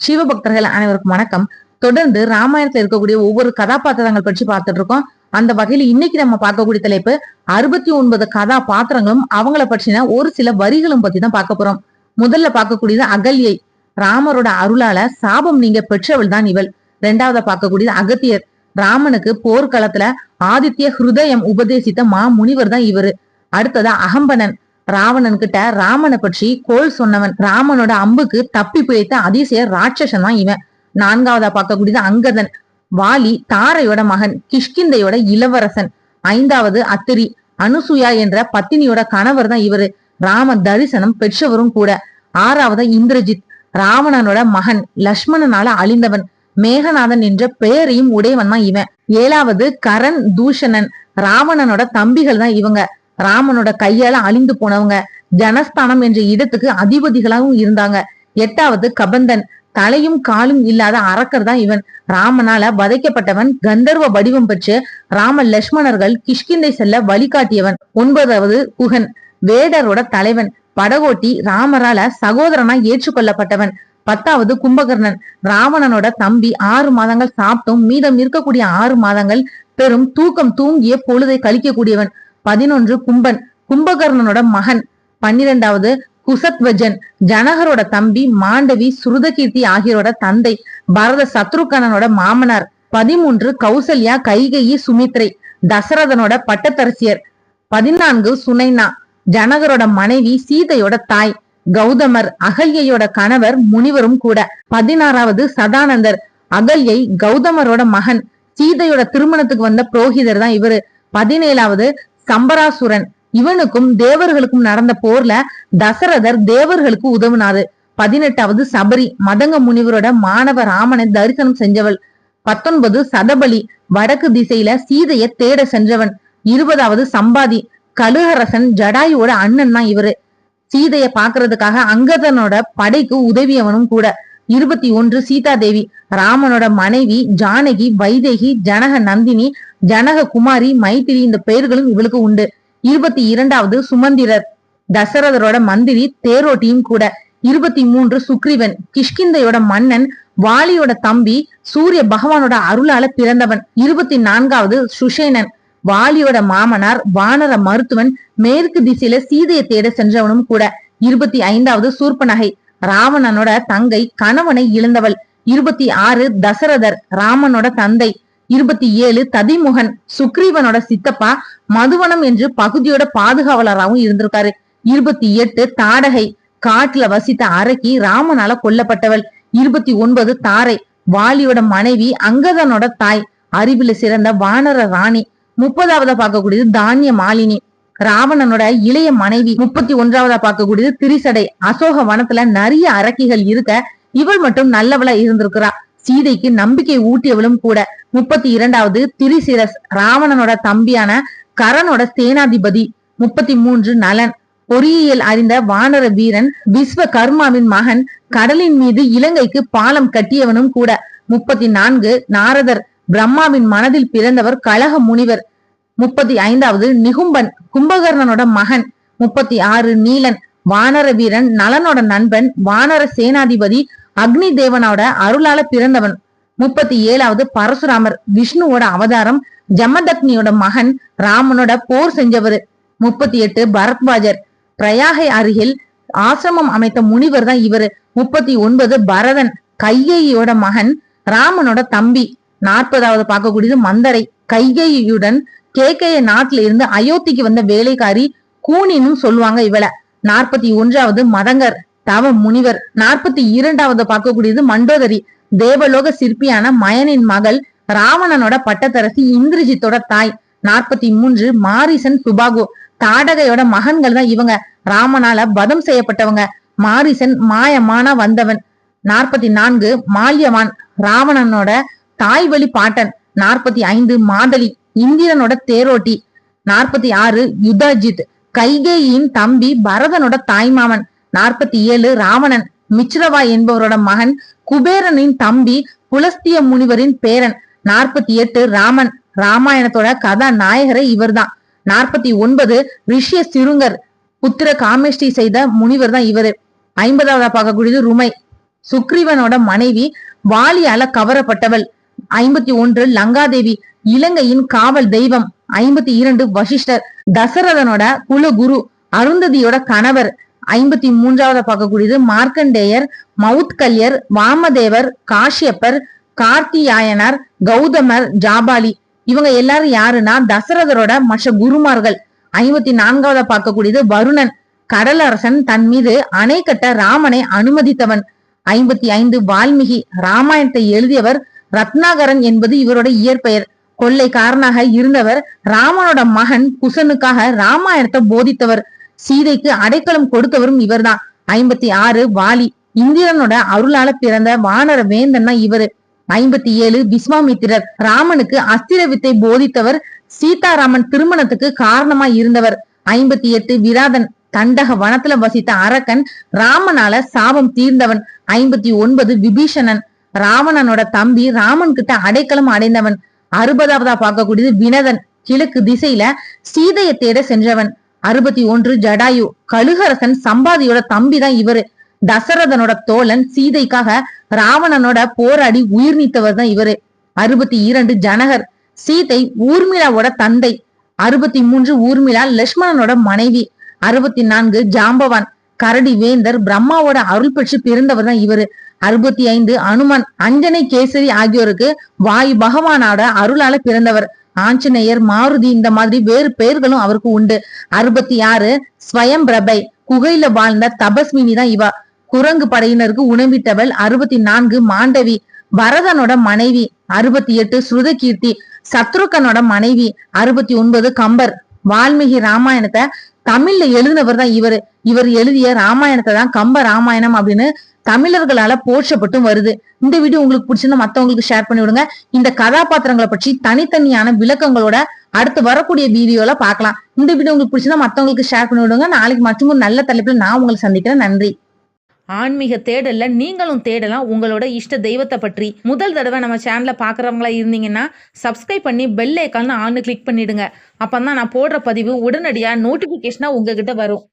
சிவபக்தர்கள் அனைவருக்கும் வணக்கம். தொடர்ந்து ராமாயணத்துல இருக்கக்கூடிய ஒவ்வொரு கதாபாத்திரங்கள் பற்றி பார்த்துட்டு இருக்கோம். அந்த வகையில இன்னைக்கு நம்ம பார்க்கக்கூடிய தலைப்பு 69 கதாபாத்திரங்களும் அவங்கள பற்றின ஒரு சில வரிகளும் பத்தி தான் பார்க்க போறோம். முதல்ல பார்க்கக்கூடியது அகல்யை. ராமரோட அருளால சாபம் நீங்க பெற்றவள் தான் இவள். இரண்டாவதா பார்க்கக்கூடியது அகத்தியர். ராமனுக்கு போர்க்களத்துல ஆதித்ய ஹிருதயம் உபதேசித்த மா முனிவர் தான் இவரு. அடுத்ததா அகம்பனன். ராவணன் கிட்ட ராமனை பற்றி கோல் சொன்னவன். ராமனோட அம்புக்கு தப்பி பிழைத்த அதிசய ராட்சசன் தான் இவன். நான்காவதா பார்க்கக்கூடியது அங்கதன். வாலி தாரையோட மகன், கிஷ்கிந்தையோட இளவரசன். ஐந்தாவது அத்திரி. அனுசுயா என்ற பத்தினியோட கணவர் தான் இவரு. ராம தரிசனம் பெற்றவரும் கூட. ஆறாவது இந்திரஜித். ராவணனோட மகன், லக்ஷ்மணனால அழிந்தவன். மேகநாதன் என்ற பெயரையும் உடையவன் தான் இவன். ஏழாவது கரண் தூஷணன். ராவணனோட தம்பிகள் தான் இவங்க. ராமனோட கையால அழிந்து போனவங்க. ஜனஸ்தானம் என்ற இடத்துக்கு அதிபதிகளாகவும் இருந்தாங்க. எட்டாவது கபந்தன். தலையும் காலும் இல்லாத அரக்கர் தான் இவன். ராமனால வதைக்கப்பட்டவன். கந்தர்வ வடிவம் பெற்று ராம லட்சுமணர்கள் கிஷ்கிந்தை செல்ல வழிகாட்டியவன். ஒன்பதாவது குகன். வேடரோட தலைவன். படகோட்டி ராமரால சகோதரனா ஏற்றுக்கொள்ளப்பட்டவன். பத்தாவது கும்பகர்ணன். ராவணனோட தம்பி. 6 மாதங்கள் சாப்பிட்டும் மீதம் இருக்கக்கூடிய 6 மாதங்கள் பெரும் தூக்கம் தூங்கிய பொழுதை கழிக்கக்கூடியவன். 11 கும்பன். கும்பகர்ணனோட மகன். 12வது குசத்வஜன். ஜனகரோட தம்பி. மாண்டவி சுருதகீர்த்தி ஆகியோரோட தந்தை. பரத சத்ருகனனோட மாமனார். 13 கௌசல்யா கைகேயி சுமித்ரை. தசரதனோட பட்டத்தரசியர். 14 சுனைனா. ஜனகரோட மனைவி, சீதையோட தாய். கௌதமர் அகல்யோட கணவர், முனிவரும் கூட. 16வது சதானந்தர். அகல்யை கௌதமரோட மகன். சீதையோட திருமணத்துக்கு வந்த புரோகிதர் தான் இவரு. 17வது சம்பராசுரன். இவனுக்கும் தேவர்களுக்கும் நடந்த போர்ல தசரதர் தேவர்களுக்கு உதவுனாரு. 18வது சபரி. மதங்க முனிவரோட மாணவ ராமனை தரிசனம் செஞ்சவள். 19 சதபலி. வடக்கு திசையில சீதைய தேட சென்றவன். 20வது சம்பாதி. கலுஹரசன் ஜடாயுவோட அண்ணன் தான் இவரு. சீதைய பாக்குறதுக்காக அங்கதனோட படைக்கு உதவியவனும் கூட. 21 சீதா தேவி. ராமனோட மனைவி. ஜானகி, வைதேகி, ஜனக நந்தினி, ஜனக குமாரி, மைத்திரி இந்த பெயர்களும் இவளுக்கு உண்டு. 22வது சுமந்திரர். தசரதரோட மந்திரி, தேரோட்டியும் கூட. 23 சுக்ரீவன். கிஷ்கிந்தையோட மன்னன். வாலியோட தம்பி. சூரிய பகவானோட அருளால பிறந்தவன். 24வது சுஷேனன். வாலியோட மாமனார். வானர மருத்துவன். மேற்கு திசையில சீதையை தேட சென்றவனும் கூட. 25வது சூர்பனகை. ராவணனோட தங்கை. கணவனை இழந்தவள். 26 தசரதர். ராமனோட தந்தை. 27 ததிமுகன். சுக்ரீவனோட சித்தப்பா. மதுவனம் என்று பகுதியோட பாதுகாவலராகவும் இருந்திருக்காரு. 28 தாடகை. காட்டுல வசித்த அரக்கி. ராமனால கொல்லப்பட்டவள். 29 தாரை. வாலியோட மனைவி. அங்கதனோட தாய். அறிவில சிறந்த வானர ராணி. 30வது பார்க்கக்கூடியது தானிய மாலினி. ராவணனோட இளைய மனைவி. 31வது பார்க்கக்கூடியது திரிசடை. அசோக வனத்துல நிறைய அரக்கிகள் இருக்க இவள் மட்டும் நல்லவளா இருந்திருக்கிறா. சீதைக்கு நம்பிக்கை ஊட்டியவளும் கூட. 32வது திரிசிரஸ். ராவணனோட தம்பியான கரனோட சேனாதிபதி. 33 நலன். பொறியியல் அறிந்த வானர வீரன். விஸ்வகர்மாவின் மகன். கடலின் மீது இலங்கைக்கு பாலம் கட்டியவனும் கூட. 34 நாரதர். பிரம்மாவின் மனதில் பிறந்தவர். கலக முனிவர். 35வது நிகும்பன். கும்பகர்ணனோட மகன். 36 நீலன். வானர வீரன். நலனோட நண்பன். வானர சேனாதிபதி. அக்னி தேவனோட அருளால பிறந்தவன். 37வது பரசுராமர். விஷ்ணுவோட அவதாரம். ஜமதக்னியோட மகன். ராமனோட போர் செஞ்சவர். 38 பரத்வாஜர். பிரயாகை அருகில் ஆசிரமம் அமைத்த முனிவர் தான் இவரு. 39 பரதன். கைகேயியோட மகன். ராமனோட தம்பி. 40வது பார்க்கக்கூடியது மந்தரை. கைகேயுடன் கேக்கைய நாட்டுல இருந்து அயோத்திக்கு வந்த வேலைக்காரி. கூனின்னு சொல்லுவாங்க இவள. 41வது மதங்கர். தவ முனிவர். 42வது பார்க்கக்கூடியது மண்டோதரி. தேவலோக சிற்பியான மயனின் மகள். ராவணனோட பட்டத்தரசி. இந்திரஜித்தோட தாய். 43 மாரிசன் சுபாகு. தாடகையோட மகன்கள் தான் இவங்க. ராமனால வதம் செய்யப்பட்டவங்க. மாரிசன் மாயமானா வந்தவன். 44 மால்யவான். ராவணனோட தாய் வழி பாட்டன். 45 மாதலி. இந்திரனோட தேரோட்டி. 46 யுதாஜித். கைகேயின் தம்பி. பரதனோட தாய்மாமன். 47 ராவணன். மிச்ரவா என்பவரோட மகன். குபேரனின் தம்பி. புலஸ்திய முனிவரின் பேரன். 48 ராமன். ராமாயணத்தோட கதாநாயகரை இவர்தான். 49 ரிஷ்ய சிருங்கர். புத்திர காமேஷ்டி செய்த முனிவர் தான் இவரு. 50வது பார்க்கக்கூடியது ருமை. சுக்ரீவனோட மனைவி வாலியால கவரப்பட்டவள். 51 லங்காதேவி, இலங்கையின் காவல் தெய்வம். 52 வசிஷ்டர், தசரதனோட குலகுரு, அருந்ததியோட கணவர். 53வது பார்க்கக்கூடியது மார்க்கண்டேயர், மவுத்கல்யர், வாமதேவர், காஷ்யப்பர், கார்த்தியாயனர், கௌதமர், ஜாபாலி. இவங்க எல்லாரும் யாருன்னா தசரதரோட மற்ற குருமார்கள். 54வது பார்க்கக்கூடியது வருணன், கடலரசன் தன் மீது அணை கட்ட ராமனை அனுமதித்தவன். 55 வால்மீகி, ராமாயணத்தை எழுதியவர். ரத்னாகரன் என்பது இவரோட இயற்பெயர். கொள்ளைக்காரனாக இருந்தவர். ராமனோட மகன் குசனுக்காக ராமாயணத்தை போதித்தவர். சீதைக்கு அடைக்கலம் கொடுத்தவரும் இவர்தான். 56 வாலி, இந்திரனோட அருளால பிறந்த வானர வேந்தன்னா இவரு. 57 விஸ்வாமித்திரர், ராமனுக்கு அஸ்திர வித்தை போதித்தவர். சீதாராமன் திருமணத்துக்கு காரணமா இருந்தவர். 58 விராதன், தண்டக வனத்துல வசித்த அரக்கன், ராமனால சாபம் தீர்ந்தவன். 59 விபீஷணன், ராவணனோட தம்பி, ராமன் கிட்ட அடைக்கலம் அடைந்தவன். 60வதா பார்க்கக்கூடியது வினதன், கிழக்கு திசையில சீதையை தேட சென்றவன். 61 ஜடாயு, கழுகரசன் சம்பாதியோட தம்பி தான் இவரு. தசரதனோட தோழன், சீதைக்காக ராவணனோட போராடி உயிர் நீத்தவர் தான் இவரு. 62 ஜனகர், சீதை ஊர்மிளாவோட தந்தை. 63 ஊர்மிளா லட்சுமணனோட மனைவி. 64 ஜாம்பவான், கரடி வேந்தர், பிரம்மாவோட அருள் பெற்று பிறந்தவர் தான் இவரு. 65 அனுமன், அஞ்சனை கேசரி ஆகியோருக்கு வாயு பகவானோட அருளால பிறந்தவர். ஆஞ்சநேயர், மாருதி, இந்த மாதிரி வேறு பெயர்களும் அவருக்கு உண்டு. 66 ஸ்வயம் பிரபை, குகையில வாழ்ந்த தபஸ்வினி தான் இவா. குரங்கு படையினருக்கு உணவிட்டவள். 64 மாண்டவி, பரதனோட மனைவி. 68 ஸ்ருதகீர்த்தி, சத்ருகனோட மனைவி. 69 கம்பர், வால்மீகி ராமாயணத்தை தமிழ்ல எழுதினவர் தான் இவரு. இவர் எழுதிய ராமாயணத்தை தான் கம்ப ராமாயணம் அப்படின்னு தமிழர்களால போற்றப்பட்டும் வருது. இந்த வீடியோ உங்களுக்கு பிடிச்சிருந்தா மத்தவங்களுக்கு ஷேர் பண்ணி விடுங்க. இந்த கதாபாத்திரங்களை பற்றி தனித்தனியான விளக்கங்களோட அடுத்து வரக்கூடிய வீடியோல பார்க்கலாம். இந்த வீடியோ உங்களுக்கு பிடிச்சிருந்தா மத்தவங்களுக்கு ஷேர் பண்ணி விடுங்க. நாளைக்கு மற்றும் ஒரு நல்ல தலைப்புல நான் உங்களை சந்திக்கிறேன். நன்றி. ஆன்மீக தேடல்ல நீங்களும் தேடலாம் உங்களோட இஷ்ட தெய்வத்தை பற்றி. முதல் தடவை நம்ம சேனலை பார்க்குறவங்களா இருந்தீங்கன்னா சப்ஸ்கிரைப் பண்ணி பெல் ஐக்கான் ஆன்னு கிளிக் பண்ணிடுங்க. அப்பதான் நான் போடுற பதிவு உடனடியாக நோட்டிஃபிகேஷனா உங்ககிட்ட வரும்.